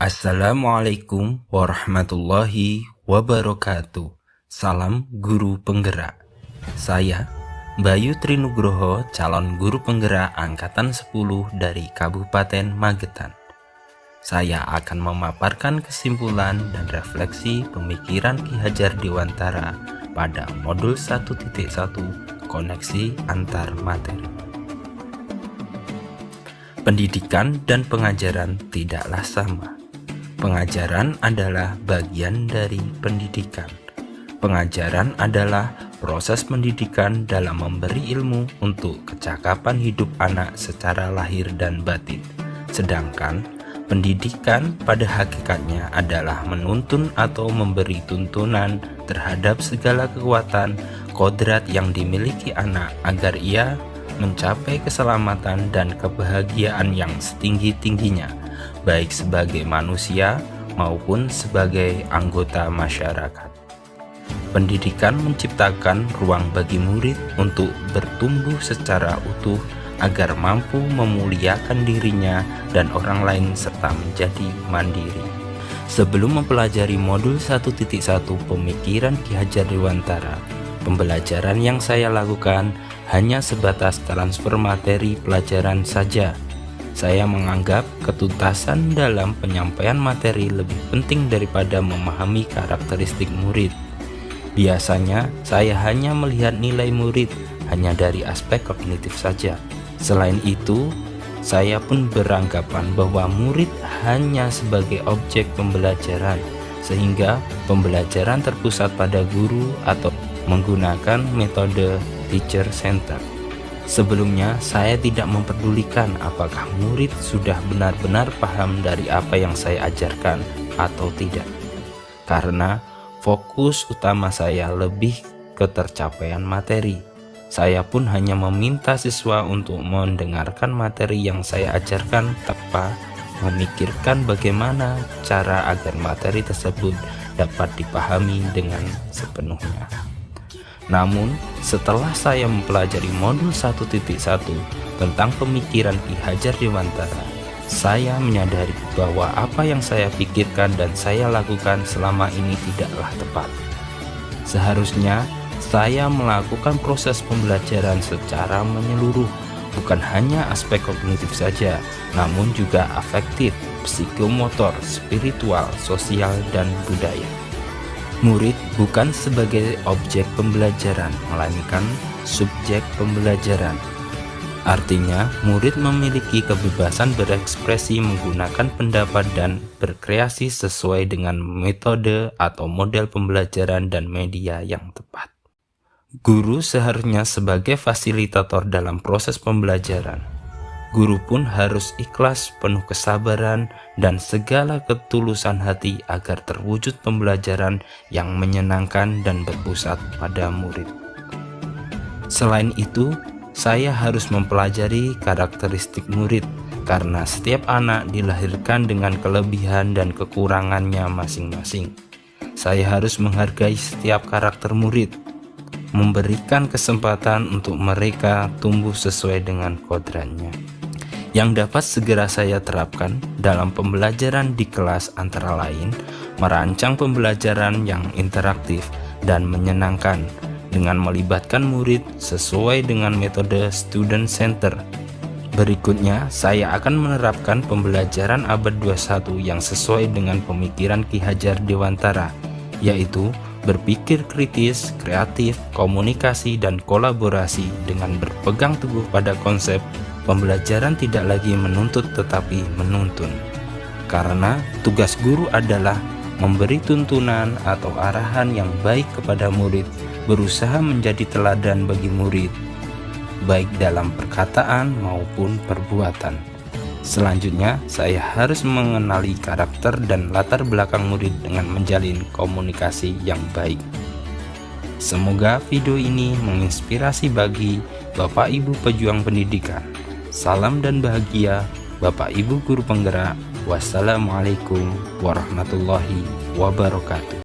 Assalamualaikum warahmatullahi wabarakatuh. Salam guru penggerak. Saya Bayu Trinugroho, calon guru penggerak angkatan 10 dari Kabupaten Magetan. Saya akan memaparkan kesimpulan dan refleksi pemikiran Ki Hajar Dewantara pada modul 1.1 koneksi antar materi. Pendidikan dan pengajaran tidaklah sama. Pengajaran adalah bagian dari pendidikan. Pengajaran adalah proses pendidikan dalam memberi ilmu untuk kecakapan hidup anak secara lahir dan batin. Sedangkan pendidikan pada hakikatnya adalah menuntun atau memberi tuntunan terhadap segala kekuatan kodrat yang dimiliki anak agar ia mencapai keselamatan dan kebahagiaan yang setinggi-tingginya, baik sebagai manusia maupun sebagai anggota masyarakat. Pendidikan menciptakan ruang bagi murid untuk bertumbuh secara utuh agar mampu memuliakan dirinya dan orang lain serta menjadi mandiri. Sebelum mempelajari modul 1.1 pemikiran Ki Hajar Dewantara, pembelajaran yang saya lakukan hanya sebatas transfer materi pelajaran saja. Saya menganggap ketuntasan dalam penyampaian materi lebih penting daripada memahami karakteristik murid. Biasanya saya hanya melihat nilai murid hanya dari aspek kognitif saja. Selain itu, saya pun beranggapan bahwa murid hanya sebagai objek pembelajaran, sehingga pembelajaran terpusat pada guru atau menggunakan metode teacher center. Sebelumnya, saya tidak memperdulikan apakah murid sudah benar-benar paham dari apa yang saya ajarkan atau tidak, karena fokus utama saya lebih ke tercapaian materi. Saya pun hanya meminta siswa untuk mendengarkan materi yang saya ajarkan tanpa memikirkan bagaimana cara agar materi tersebut dapat dipahami dengan sepenuhnya. Namun, setelah saya mempelajari modul 1.1 tentang pemikiran Ki Hajar Dewantara, saya menyadari bahwa apa yang saya pikirkan dan saya lakukan selama ini tidaklah tepat. Seharusnya saya melakukan proses pembelajaran secara menyeluruh, bukan hanya aspek kognitif saja, namun juga afektif, psikomotor, spiritual, sosial, dan budaya. Murid bukan sebagai objek pembelajaran, melainkan subjek pembelajaran. Artinya, murid memiliki kebebasan berekspresi, menggunakan pendapat, dan berkreasi sesuai dengan metode atau model pembelajaran dan media yang tepat. Guru seharusnya sebagai fasilitator dalam proses pembelajaran. Guru pun harus ikhlas, penuh kesabaran, dan segala ketulusan hati agar terwujud pembelajaran yang menyenangkan dan berpusat pada murid. Selain itu, saya harus mempelajari karakteristik murid, karena setiap anak dilahirkan dengan kelebihan dan kekurangannya masing-masing. Saya harus menghargai setiap karakter murid, memberikan kesempatan untuk mereka tumbuh sesuai dengan kodratnya, yang dapat segera saya terapkan dalam pembelajaran di kelas, antara lain merancang pembelajaran yang interaktif dan menyenangkan dengan melibatkan murid sesuai dengan metode student center. Berikutnya, saya akan menerapkan pembelajaran abad 21 yang sesuai dengan pemikiran Ki Hajar Dewantara, yaitu berpikir kritis, kreatif, komunikasi, dan kolaborasi dengan berpegang teguh pada konsep pembelajaran tidak lagi menuntut tetapi menuntun. Karena tugas guru adalah memberi tuntunan atau arahan yang baik kepada murid, berusaha menjadi teladan bagi murid, baik dalam perkataan maupun perbuatan. Selanjutnya, saya harus mengenali karakter dan latar belakang murid dengan menjalin komunikasi yang baik. Semoga video ini menginspirasi bagi Bapak Ibu pejuang pendidikan. Salam dan bahagia, Bapak Ibu guru penggerak. Wassalamualaikum warahmatullahi wabarakatuh.